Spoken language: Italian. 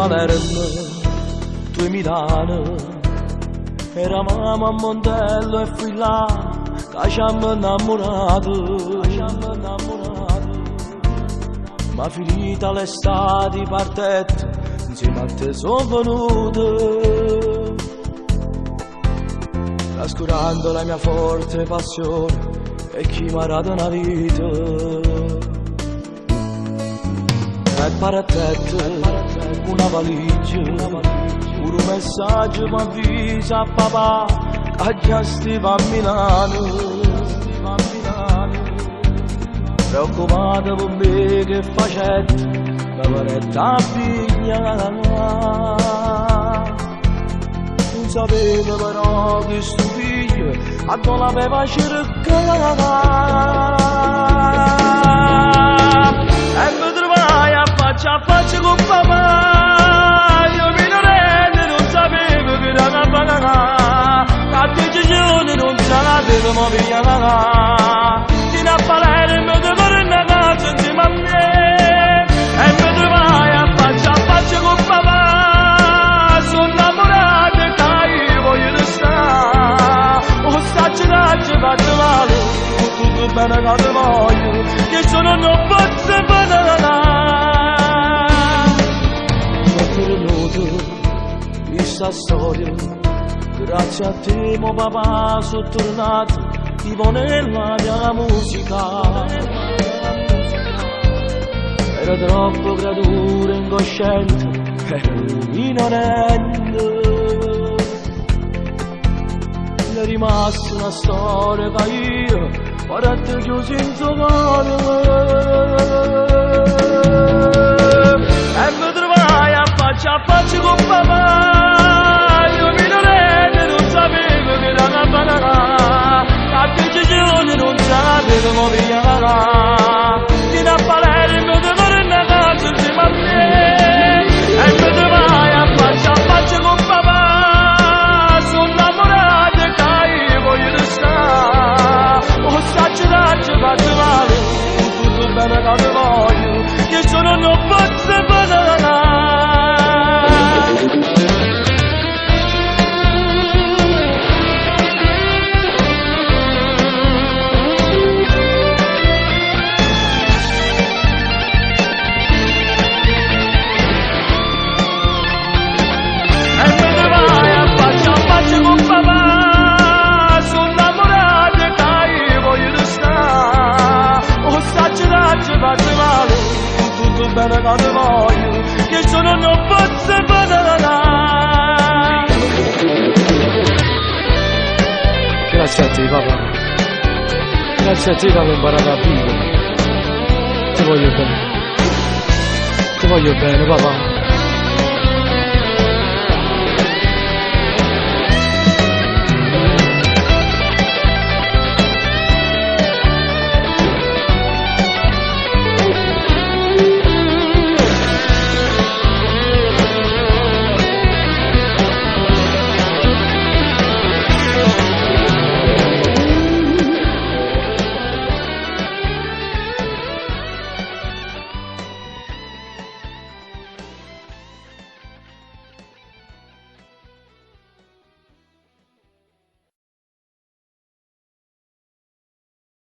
Palermo, tu e Milano. Eravamo a Montello e fui là, che ci hanno innamorato. Ma finita l'estate partette, insieme a te sono venuto, trascurando la mia forte passione e chi mi ha dato una vita. E parattette, una valigia, un messaggio mi avvisa a papà che già stiva a Milano. Preoccupato per me che facette, la paretta a piglia. Non sapevo però che sto figlio a non l'aveva cercato. E mi trovai a faccia con papà. Io minorenne non sapevo che era una banana, a 10 giorni non ce l'avevo via. Fino a Palermo devo una casa insieme a me. E mi trovai a faccia con papà. Sono innamorato e che io voglio restare. O stacci faccio male, o tutto bene che ti voglio, che sono non posso banana. Questa storia, grazie a te mo papà sono tornato vivo nella mia musica. Ero troppo creatura incosciente, ero minorenne. È rimasta una storia che io guardo chiuso in suo cuore. E mi trovai a faccia con papà. Io minorenne non sapevo che era una banana, a 10 giorni non ce l'avevo via. Fino a Palermo devo una casa insieme a me. E mi trovai a faccia con papà. Sono innamorato e che io voglio restare. O stacci faccio male, o tutto bene che ti voglio, che sono non posso banana. Faccio male, tutto bene che ti voglio, che sono non posso banana. Grazie a te papà, grazie a te che avevo imparato a vivere. Ti voglio bene papà.